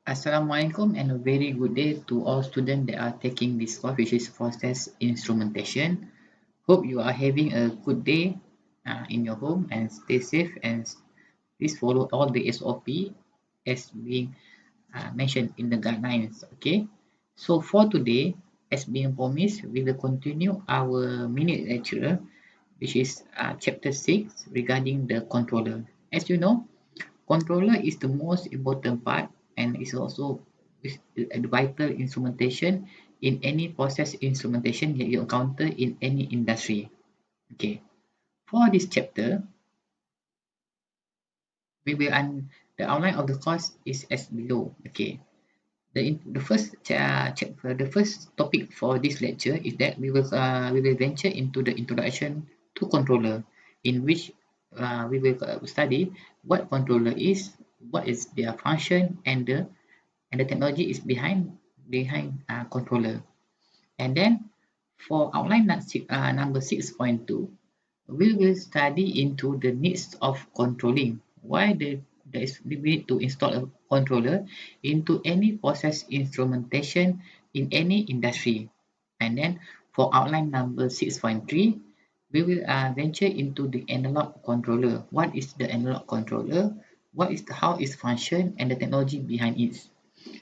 Assalamualaikum and a very good day to all students that are taking this course, which is process instrumentation. Hope you are having a good day in your home and stay safe and please follow all the SOP as being mentioned in the guidelines. Okay, so for today, as being promised, we will continue our mini lecture, which is chapter 6 regarding the controller. As you know, controller is the most important part and is also a vital instrumentation in any process instrumentation that you encounter in any industry. Okay, for this chapter, we will the outline of the course is as below. Okay, the first chapter, the first topic for this lecture is that we will venture into the introduction to controller, in which we will study what controller is, what is their function, and the technology is behind controller. And then for outline number 6.2, we will study into the needs of controlling. Why there is the need to install a controller into any process instrumentation in any industry. And then for outline number 6.3, we will venture into the analog controller. What is the analog controller? How is function and the technology behind it?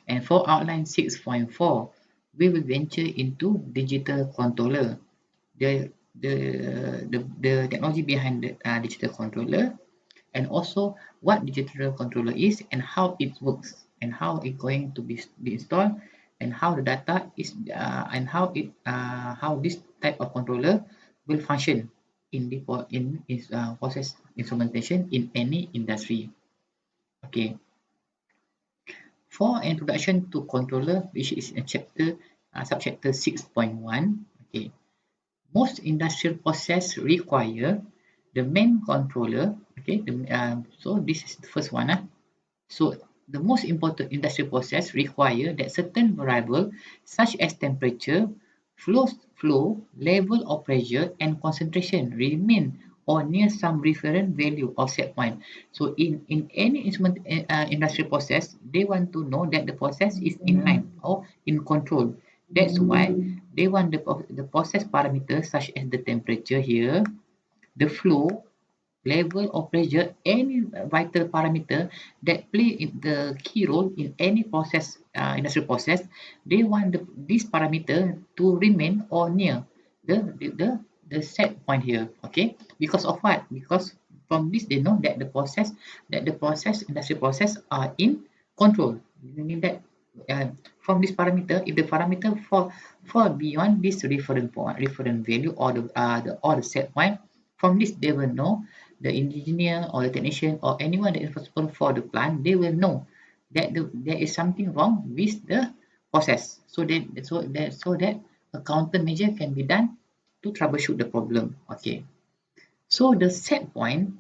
And for outline 6.4, we will venture into digital controller, the the technology behind the digital controller, and also what digital controller is and how it works and how it's going to be installed and how the data is and how this type of controller will function in the process instrumentation in any industry. Okay. For introduction to controller, which is in chapter subchapter 6.1, okay, most industrial process require the main controller. Okay, so this is the first one. So the most important industrial process require that certain variable such as temperature, flow, level of pressure, and concentration remain or near some reference value of set point. So in any industrial process, they want to know that the process is in line or in control. That's why they want the process parameters such as the temperature here, the flow, level of pressure, any vital parameter that play the key role in any process, industrial process. They want this parameter to remain or near the set point here. Okay, because of what? Because from this they know that the process industrial process are in control, meaning that uh, from this parameter, if the parameter fall beyond this reference value or the set point, from this they will know, the engineer or the technician or anyone that is responsible for the plant, they will know that there is something wrong with the process. So that a countermeasure can be done to troubleshoot the problem. Okay. So the set point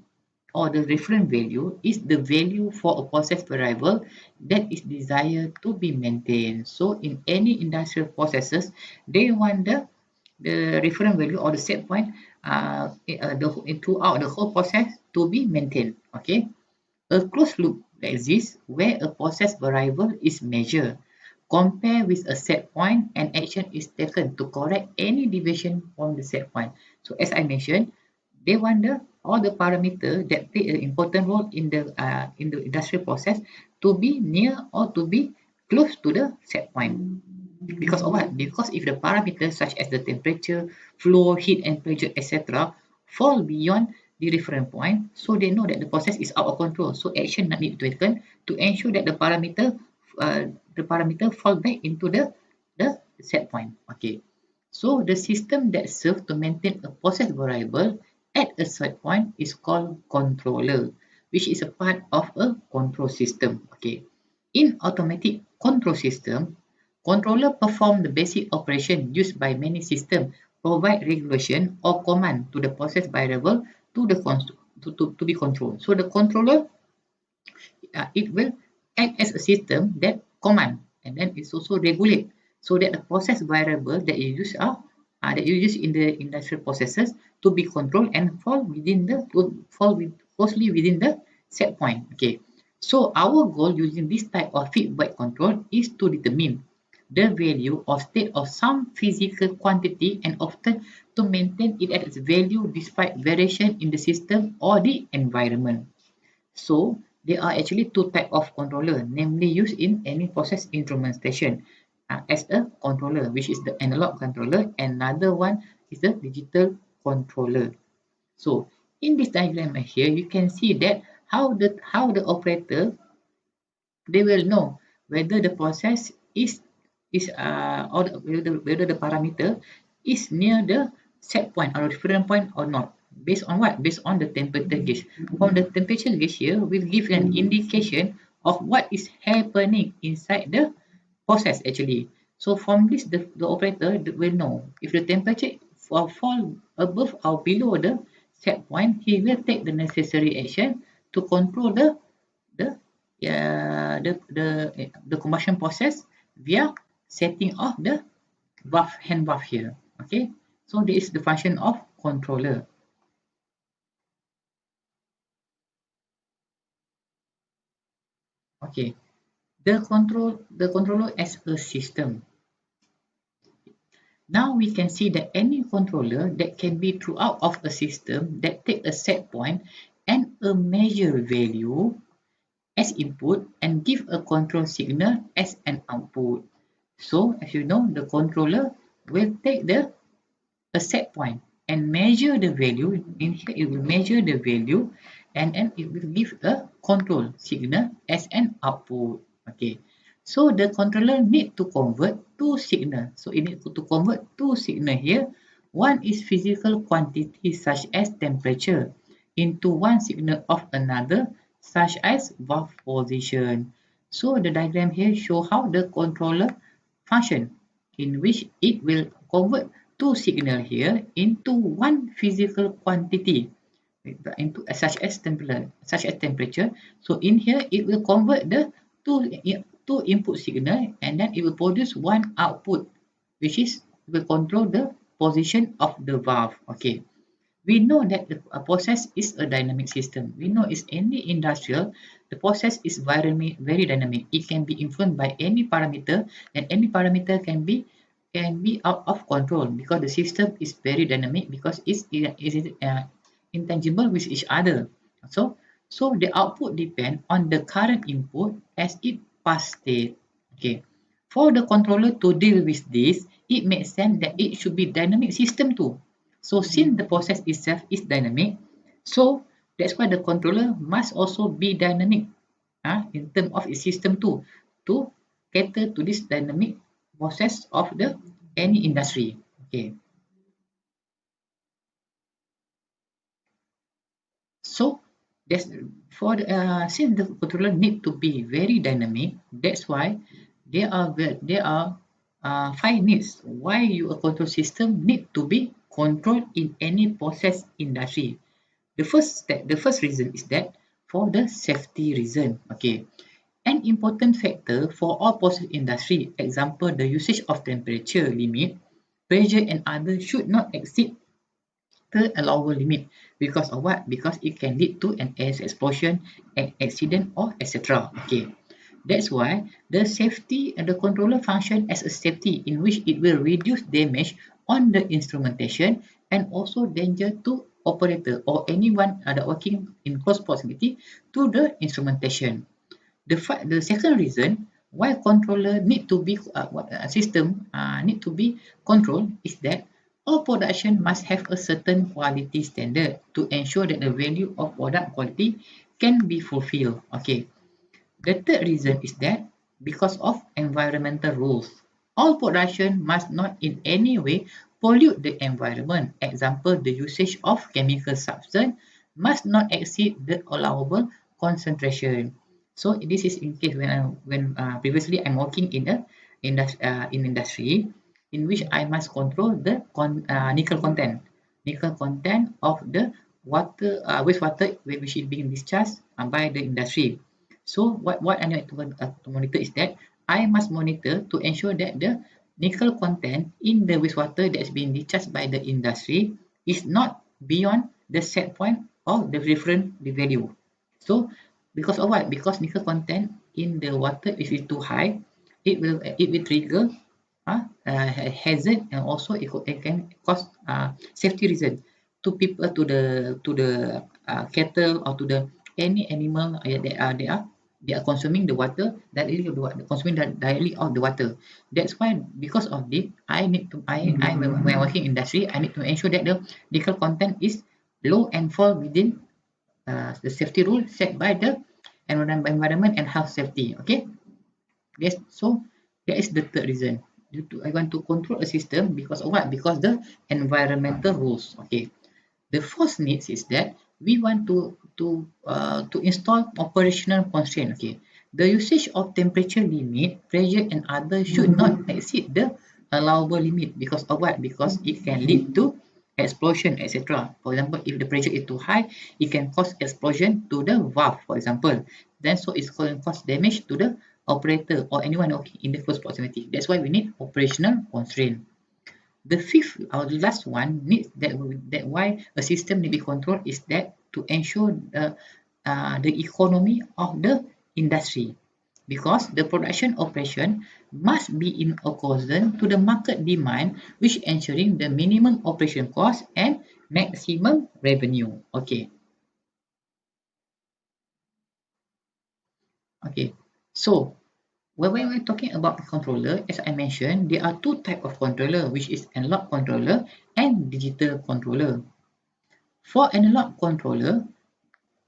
or the reference value is the value for a process variable that is desired to be maintained. So in any industrial processes, they want the reference value or the set point throughout the whole process to be maintained. Okay, a closed loop exists where a process variable is measured, compare with a set point, and action is taken to correct any deviation from the set point. So as I mentioned, they want all the parameters that play an important role in the industrial process to be near or to be close to the set point. Because of what? Because if the parameters such as the temperature, flow, heat and pressure, etc. fall beyond the reference point, so they know that the process is out of control. So action not need to be taken to ensure that the parameter fall back into the set point. Okay. So the system that serves to maintain a process variable at a set point is called controller, which is a part of a control system. Okay. In automatic control system, controller perform the basic operation used by many systems, provide regulation or command to the process variable to the to be controlled. So the controller it will act as a system that command and then it's also regulate so that the process variable that you use are that you use in the industrial processes to be controlled and fall closely within the set point. Okay, So our goal using this type of feedback control is to determine the value or state of some physical quantity and often to maintain it at its value despite variation in the system or the environment. So there are actually two types of controller, namely used in any process instrumentation as a controller, which is the analog controller, and another one is the digital controller. So in this diagram here, you can see that how the operator, they will know whether the process is or whether the parameter is near the set point or reference point or not. Based on what? Based on the temperature gauge. From the temperature gauge here will give an indication of what is happening inside the process actually. So from this, the operator will know if the temperature fall above or below the set point, he will take the necessary action to control the the combustion process via setting of the valve hand valve here. Okay, so this is the function of controller. Okay, the controller as a system. Now we can see that any controller that can be throughout of a system that take a set point and a measure value as input and give a control signal as an output. So as you know, the controller will take a set point and measure the value. In here, it will measure the value and then it will give a control signal as an output. Okay. So the controller need to convert two signal. So it need to convert two signal here. One is physical quantity such as temperature into one signal of another such as valve position. So the diagram here show how the controller function in which it will convert two signal here into one physical quantity into such as temperature. So in here it will convert the two input signal and then it will produce one output which is will control the position of the valve. Okay, we know that the process is a dynamic system. We know it's any industrial, the process is very dynamic. It can be influenced by any parameter, and any parameter can be out of control because the system is very dynamic because it's intangible with each other. So so the output depend on the current input as it past state. Okay. For the controller to deal with this, it makes sense that it should be dynamic system too. So since the process itself is dynamic, so that's why the controller must also be dynamic in terms of its system too, to cater to this dynamic process of the any industry. Okay. So that's for since the controller need to be very dynamic, that's why there are five needs why your control system need to be controlled in any process industry. The first reason is that for the safety reason. Okay, an important factor for all process industry, example the usage of temperature limit, pressure and others should not exceed the allowable limit because of what? Because it can lead to an explosion, an accident, or etc. Okay, that's why the safety and the controller function as a safety in which it will reduce damage on the instrumentation and also danger to operator or anyone that working in close proximity to the instrumentation. The second reason why controller need to be system need to be controlled is that all production must have a certain quality standard to ensure that the value of product quality can be fulfilled. Okay. The third reason is that because of environmental rules, all production must not in any way pollute the environment. Example, the usage of chemical substance must not exceed the allowable concentration. So this is in case when previously I'm working in in industry in which I must control the nickel content of the water wastewater which is being discharged by the industry. So what I need to monitor is that I must monitor to ensure that the nickel content in the wastewater that's being discharged by the industry is not beyond the set point of the reference value. So Because of what? Because nickel content in the water, if it's too high, it will trigger hazard, and also it can cause safety reason to people, to the cattle, or to the any animal they are consuming the water directly of the water, consuming directly of the water. That's why, because of this, I when working industry, I need to ensure that the nickel content is low and fall within the safety rule set by the environment and health safety. Okay, yes. So that is the third reason. I want to control a system because of what? Because the environmental rules. Okay. The fourth needs is that we want to install operational constraint. Okay, the usage of temperature limit, pressure, and others should not exceed the allowable limit. Because of what? Because it can lead to explosion, etc. For example, if the pressure is too high, it can cause explosion to the valve, for example. Then so it's going to cause damage to the operator or anyone working in the close proximity. That's why we need operational constraint. The fifth or the last one needs that why a system need to be controlled is that to ensure the economy of the industry, because the production operation must be in accordance to the market demand, which ensuring the minimum operation cost and maximum revenue. Okay. Okay. So when we're talking about the controller, as I mentioned, there are two types of controller, which is analog controller and digital controller. For analog controller,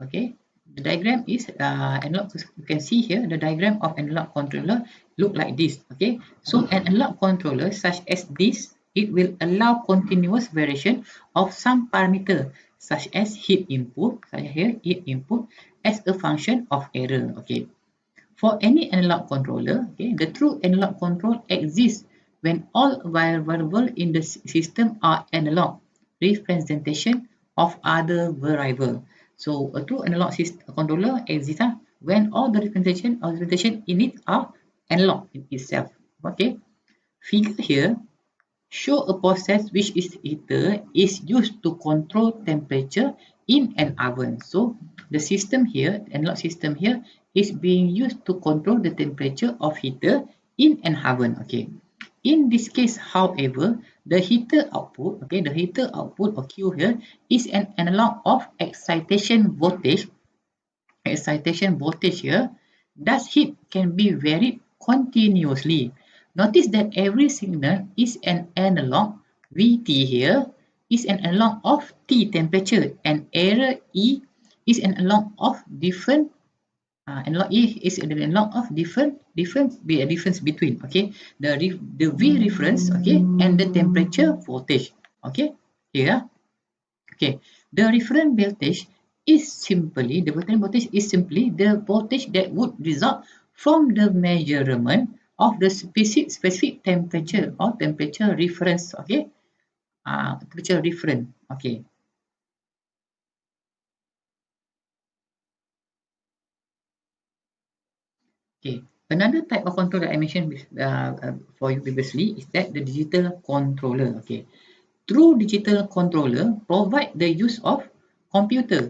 okay, the diagram is analog. You can see here the diagram of analog controller look like this. Okay, so an analog controller such as this, it will allow continuous variation of some parameter such as heat input, such here heat input, as a function of error. Okay, for any analog controller, okay, the true analog control exists when all variables in the system are analog representation of other variable. So a true analog controller exists when all the representation in it are analog in itself. Okay, figure here show a process which is heater is used to control temperature in an oven. So the system here, analog system here, is being used to control the temperature of heater in an oven. Okay. In this case, however, the heater output, okay, the heater output or Q here is an analog of excitation voltage. Excitation voltage here, thus heat can be varied continuously. Notice that every signal is an analog. Vt here is an analog of T temperature, and error E is an analog of different analog E is an analog of difference between, okay, the V reference, okay, and the temperature voltage. Okay, here. Okay, the reference voltage is simply the reference voltage is simply the voltage that would result from the measurement of the specific temperature or temperature reference. Okay, temperature reference. Okay. Okay. Another type of control that I mentioned for you previously is that the digital controller. Okay. True digital controller provide the use of computer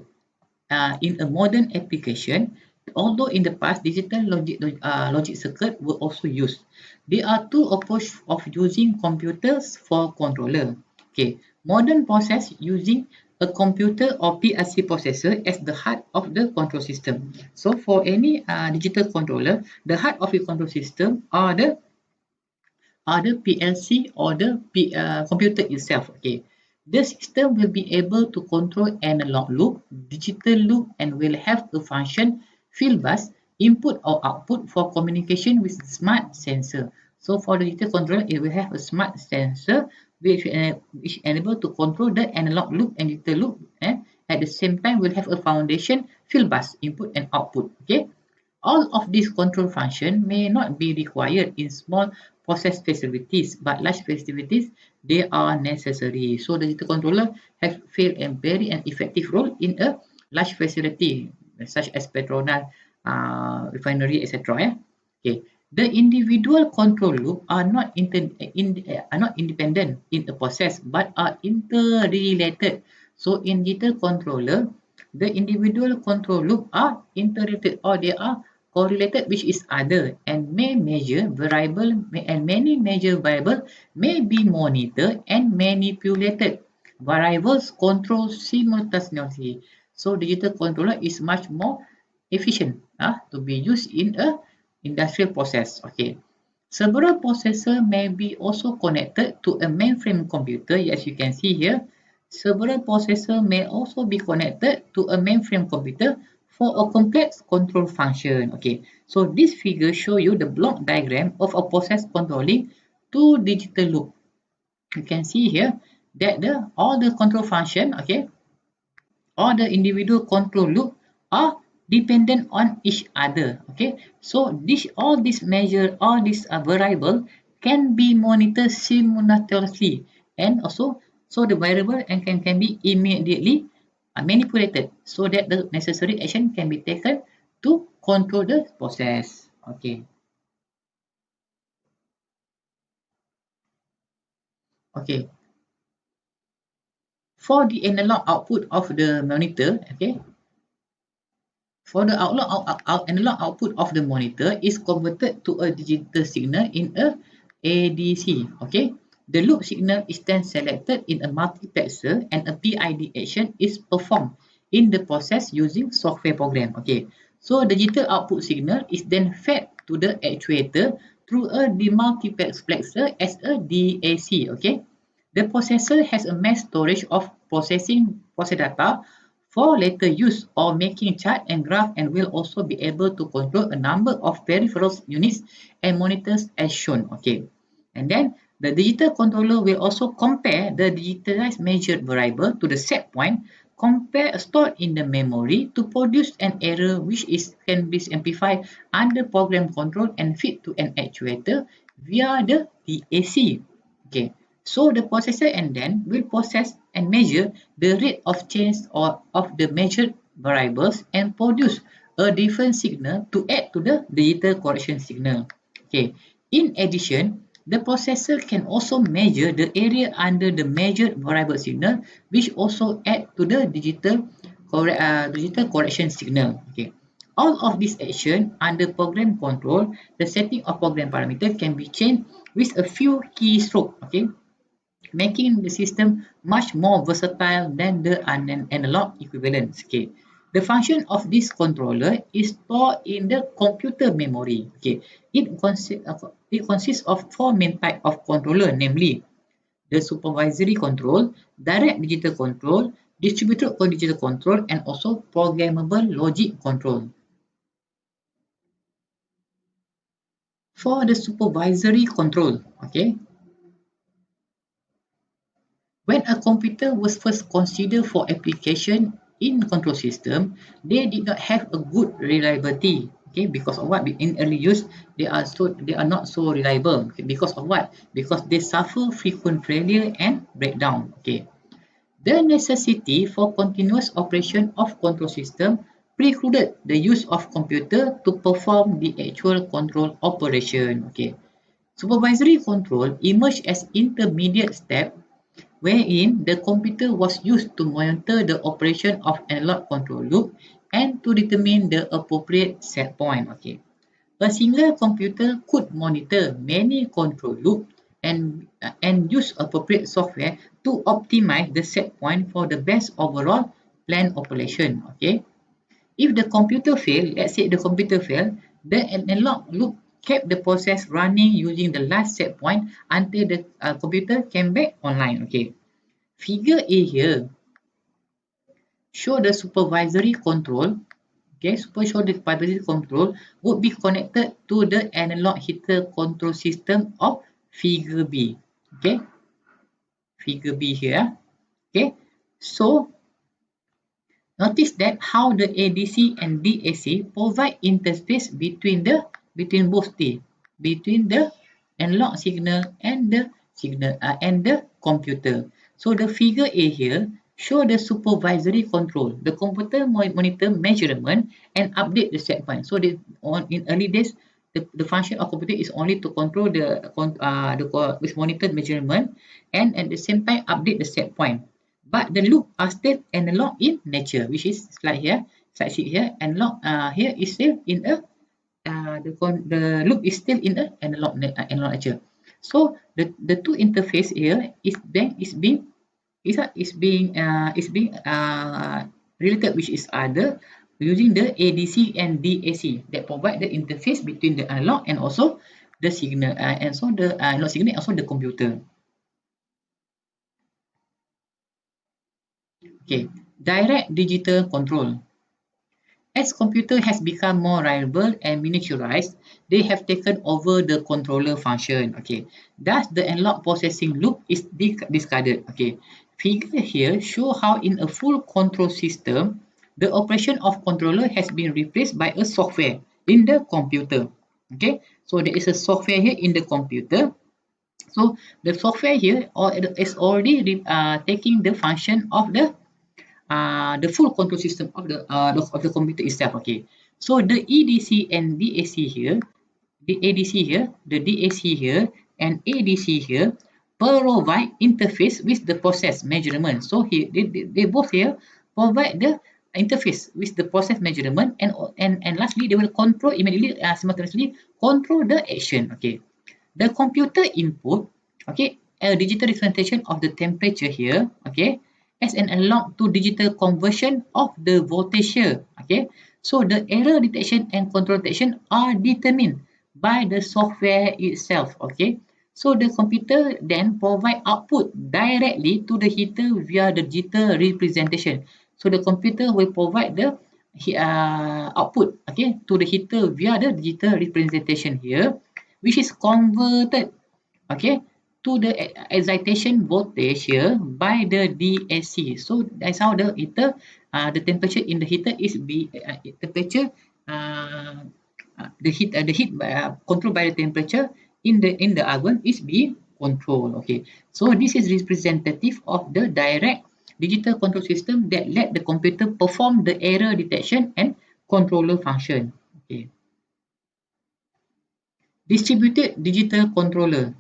in a modern application, although in the past digital logic circuit were also used. There are two approaches of using computers for controller. Okay, modern process using a computer or PLC processor as the heart of the control system. So for any digital controller, the heart of the control system are the PLC or the computer itself. Okay, the system will be able to control analog loop, digital loop, and will have a function field bus input or output for communication with smart sensor. So for the digital controller, it will have a smart sensor which is able to control the analog loop and digital loop. At the same time, will have a foundation field bus input and output. Okay. All of these control functions may not be required in small process facilities, but large facilities, they are necessary. So the digital controller have played a very effective role in a large facility, such as petroleum refinery, etc. Yeah? Okay. The individual control loop are not independent in the process, but are interrelated. So in digital controller, the individual control loop are interrelated or they are correlated with each other and may measure variable and many measure variable may be monitored and manipulated. Variables control simultaneously. So digital controller is much more efficient to be used in a industrial process. Okay. Several processors may be also connected to a mainframe computer. As you can see here, several processors may also be connected to a mainframe computer for a complex control function. Okay, so this figure shows you the block diagram of a process controlling two digital loop. You can see here that all the control function, okay, all the individual control loop are dependent on each other. Okay, so all these measure, all these variable can be monitored simultaneously, and also so the variable and can be immediately manipulated so that the necessary action can be taken to control the process. Okay, okay. For the analog output of the monitor, okay, for the analog output of the monitor is converted to a digital signal in a ADC. Okay, the loop signal is then selected in a multiplexer and a PID action is performed in the process using software program. Okay, so digital output signal is then fed to the actuator through a demultiplexer as a DAC. Okay, the processor has a mass storage of process data for later use or making chart and graph and will also be able to control a number of peripheral units and monitors as shown. Okay, and then the digital controller will also compare the digitalized measured variable to the set point, compare stored in the memory to produce an error which can be amplified under program control and feed to an actuator via the DAC. Okay, so the processor and then will process and measure the rate of change of the measured variables and produce a different signal to add to the digital correction signal. Okay. In addition, the processor can also measure the area under the measured variable signal, which also add to the digital correction signal. Okay. All of these actions under program control, the setting of program parameter can be changed with a few keystrokes. Okay, making the system much more versatile than the analog equivalents. Okay. The function of this controller is stored in the computer memory. Okay. It consists of four main types of controller, namely the supervisory control, direct digital control, distributed digital control, and also programmable logic control. For the supervisory control, okay, when a computer was first considered for application in control system, they did not have a good reliability. Okay, because of what? In early use, they are not so reliable. Okay, because of what? Because they suffer frequent failure and breakdown. Okay, the necessity for continuous operation of control system precluded the use of computer to perform the actual control operation. Okay, supervisory control emerged as intermediate step wherein the computer was used to monitor the operation of analog control loop and to determine the appropriate set point. Okay. A single computer could monitor many control loops and use appropriate software to optimize the set point for the best overall planned operation. Okay. If the computer failed, let's say the computer failed, the analog loop kept the process running using the last set point until the computer came back online. Okay. Figure A here show the supervisory control. Okay, show the supervisory control would be connected to the analog heater control system of figure B. Okay, figure B here. Okay, so notice that how the ADC and DAC provide interface between both between the analog signal and the computer. So the figure A here show the supervisory control. The computer monitor measurement and update the set point. So in early days, the function of computer is only to control the with monitored measurement and at the same time update the set point. but the loop are still analog in nature, which is slide sheet here. Analog here is still in a the loop is still in a analog nature. So the two interface here is being related, which is other using the ADC and DAC that provide the interface between the analog and also the signal and so the analog signal and also the computer. Okay, direct digital control. As computer has become more reliable and miniaturized, they have taken over the controller function. Okay, thus the analog processing loop is discarded. Okay, figure here show how in a full control system, the operation of controller has been replaced by a software in the computer. Okay, so there is a software here in the computer. So the software here is already taking the function of the full control system of the computer itself. Okay, so the EDC and DAC here, the ADC here, the DAC here, and ADC here provide interface with the process measurement. So here they both here provide the interface with the process measurement, and lastly they will control immediately simultaneously control the action. Okay, the computer input, okay, a digital representation of the temperature here, okay, as an analog to digital conversion of the voltage here. Okay, so the error detection and control detection are determined by the software itself. Okay, so the computer then provide output directly to the heater via the digital representation. So the computer will provide the output, okay, to the heater via the digital representation here, which is converted, okay, to the excitation voltage here by the DAC. So that's how the temperature in the heater is temperature the heat controlled by the temperature in the oven is being controlled. Okay, so this is representative of the direct digital control system that let the computer perform the error detection and controller function. Okay, distributed digital control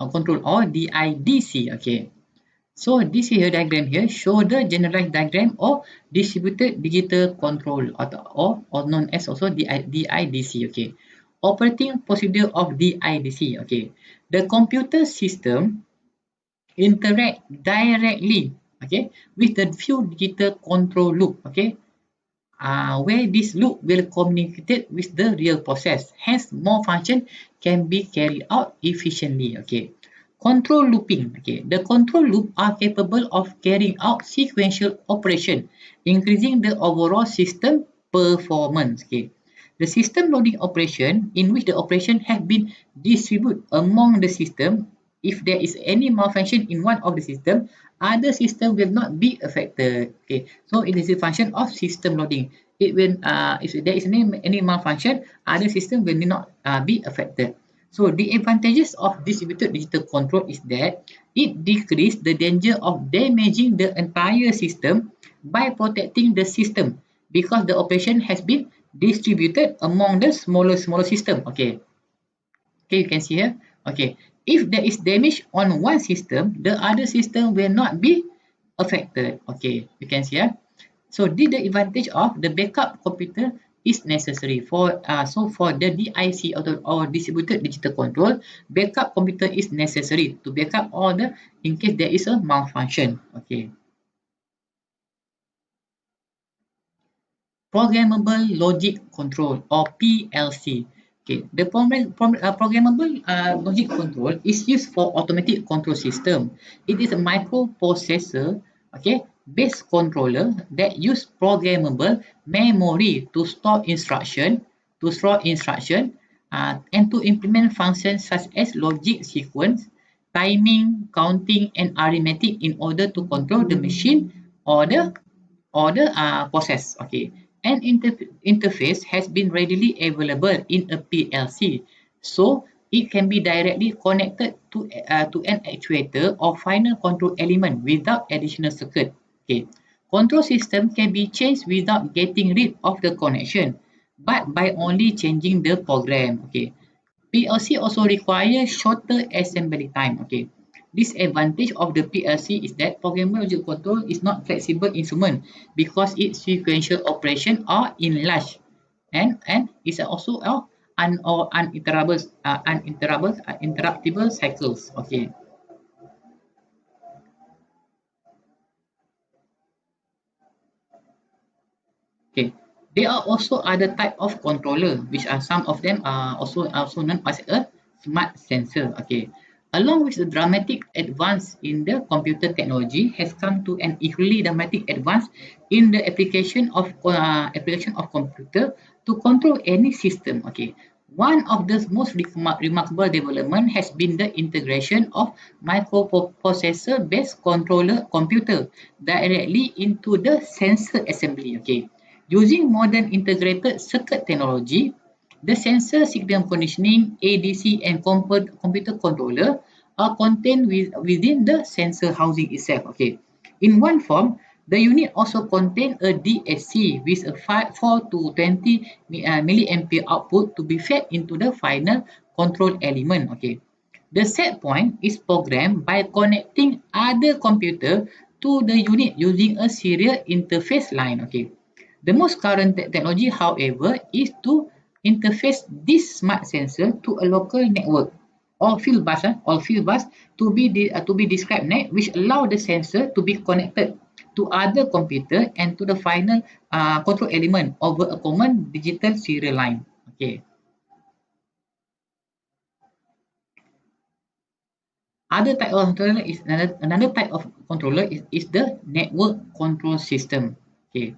or DIDC. Okay, so this here diagram here show the generalized diagram of distributed digital control or known as also DIDC. Okay, operating procedure of DIDC. Okay, the computer system interact directly, okay, with the few digital control loop. Okay, where this loop will communicate with the real process. Hence, more function can be carried out efficiently. Okay. Control looping. Okay. The control loop are capable of carrying out sequential operation, increasing the overall system performance. Okay. The system loading operation in which the operation have been distributed among the system. If there is any malfunction in one of the system, other system will not be affected. Okay, so it is a function of system loading. It will if there is any malfunction, other system will not be affected. So the advantages of distributed digital control is that it decreases the danger of damaging the entire system by protecting the system because the operation has been distributed among the smaller system. Okay, okay, you can see here. Okay, if there is damage on one system, the other system will not be affected. Okay, you can see here. So the advantage of the backup computer is necessary for for the DIC or distributed digital control, backup computer is necessary to backup all the in case there is a malfunction. Okay. Programmable logic control or PLC. Okay, the programmable logic control is used for automatic control system. It is a microprocessor, okay, based controller that use programmable memory to store instruction, and to implement functions such as logic sequence, timing, counting, and arithmetic in order to control the machine or the process. Okay, an interface has been readily available in a PLC, so it can be directly connected to an actuator or final control element without additional circuit. Okay, control system can be changed without getting rid of the connection, but by only changing the program. Okay, PLC also requires shorter assembly time. Okay, Disadvantage of the PLC is that programmable logic control is not flexible instrument because its sequential operation are in large and is also uninterruptible cycles. Okay. Okay. There are also other type of controller, which are some of them are also known as a smart sensor. Okay. Along with the dramatic advance in the computer technology, has come to an equally dramatic advance in the application of computer to control any system. Okay. One of the most remarkable development has been the integration of microprocessor-based controller computer directly into the sensor assembly. Okay. Using modern integrated circuit technology, the sensor signal conditioning, ADC, and computer controller are contained within the sensor housing itself. Okay. In one form, the unit also contains a DSC with a 4 to 20 milliampere output to be fed into the final control element. Okay. The set point is programmed by connecting other computer to the unit using a serial interface line. Okay. The most current technology, however, is to interface this smart sensor to a local network or field bus to be described next, which allow the sensor to be connected to other computer and to the final control element over a common digital serial line. Okay. Other type of controller is another type of controller is the network control system. Okay.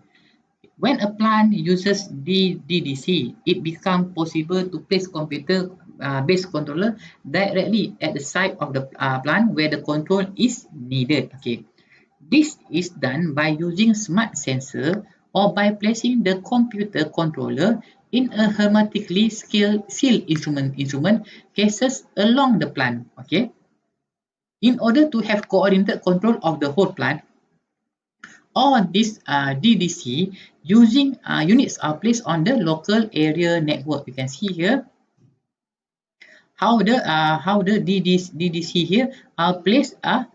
When a plant uses DDC, it becomes possible to place computer-based controller directly at the site of the plant where the control is needed. Okay, this is done by using smart sensor or by placing the computer controller in a hermetically sealed instrument cases along the plant. Okay, in order to have coordinated control of the whole plant, all these DDC using units are placed on the local area network. You can see here how the DDC here are placed to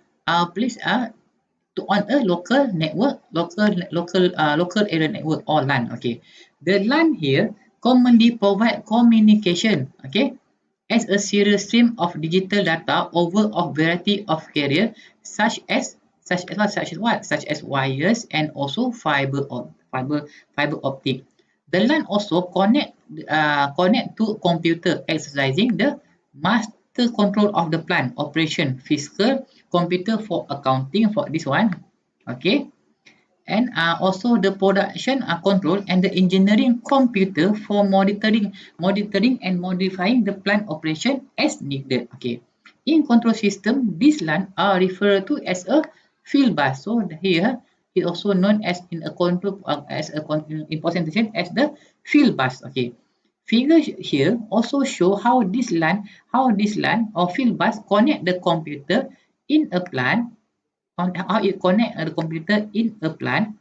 on a local network, local area network or LAN. Okay, the LAN here commonly provide communication. Okay, as a serial stream of digital data over a variety of carrier such as such as wires and also fiber optic. The LAN also connect to computer exercising the master control of the plant operation, physical computer for accounting for this one. Okay, and also the production control and the engineering computer for monitoring and modifying the plant operation as needed. Okay, in control system, these LAN are referred to as a field bus. So here it also known as in a control in presentation as the field bus. Okay, figures here also show how this LAN or field bus connect the computer in a plant on how it connect the computer in a plant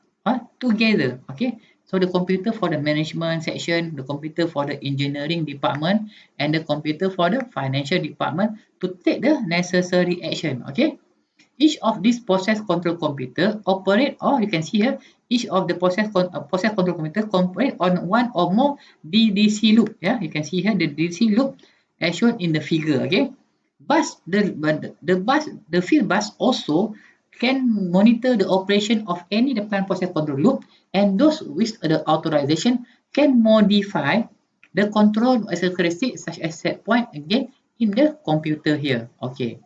together. Okay, so the computer for the management section, the computer for the engineering department, and the computer for the financial department to take the necessary action. Okay, each of these process control computer operate, or you can see here, each of the process control computer operate on one or more DDC loop. Yeah, you can see here the DDC loop as shown in the figure. Okay, the field bus also can monitor the operation of any the plant process control loop, and those with the authorization can modify the control characteristics such as set point again in the computer here. Okay.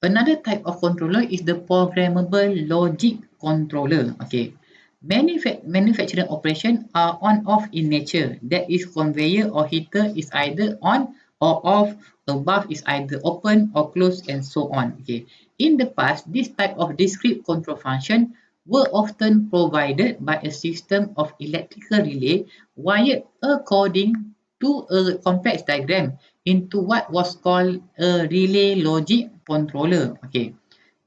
Another type of controller is the programmable logic controller. Okay. Many manufacturing operations are on-off in nature. That is, conveyor or heater is either on or off, a valve is either open or closed, and so on. Okay. In the past, this type of discrete control function were often provided by a system of electrical relay wired according to a complex diagram into what was called a relay logic controller. Okay.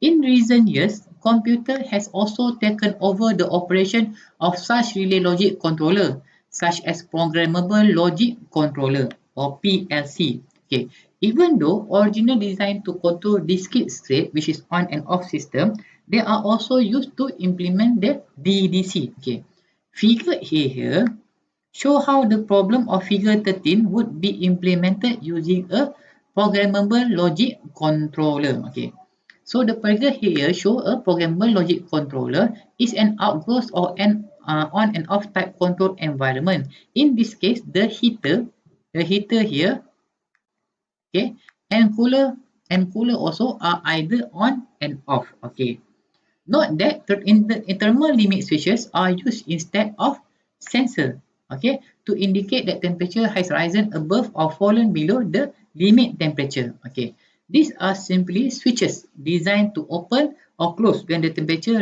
In recent years, computer has also taken over the operation of such relay logic controller, such as programmable logic controller or PLC. Okay, even though original designed to control discrete state, which is on and off system, they are also used to implement the DDC. Okay, figure here show how the problem of figure 13 would be implemented using a programmable logic controller. Okay, so the figure here show a programmable logic controller is an outgrowth or an on and off type control environment. In this case, the heater here, okay, and cooler also are either on and off. Okay, note that thermal limit switches are used instead of sensor, okay, to indicate that temperature has risen above or fallen below the limit temperature. Okay, these are simply switches designed to open or close when the temperature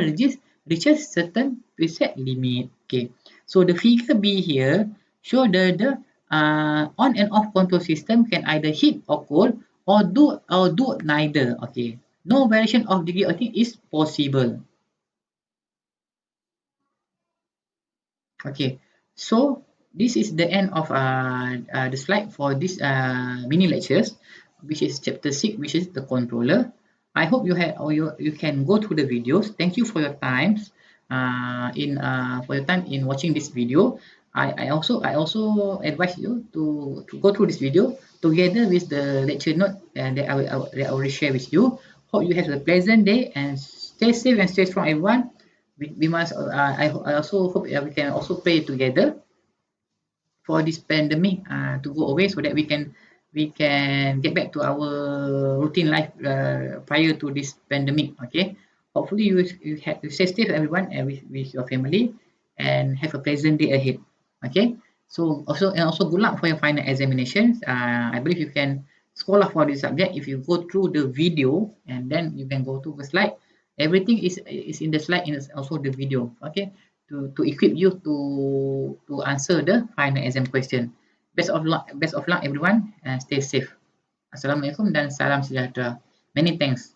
reaches certain preset limit. Okay, so the figure B here show the on and off control system can either heat or cold or do neither. Okay, no variation of degree of thing is possible. Okay, so this is the end of the slide for this mini lectures, which is chapter 6, which is the controller. I hope you have or you can go through the videos. Thank you for your times for your time in watching this video. I also advise you to go through this video together with the lecture note that I will share with you. Hope you have a pleasant day and stay safe and stay strong, everyone. We must I also hope we can also pray together for this pandemic to go away so that we can get back to our routine life prior to this pandemic. Okay, hopefully you stay safe, everyone, and with your family, and have a pleasant day ahead. Okay, so also good luck for your final examinations. I believe you can score for this subject if you go through the video and then you can go to the slide. Everything is in the slide and also the video. Okay, to equip you to answer the final exam question. Best of luck everyone, and stay safe. Assalamualaikum dan salam sejahtera. Many thanks.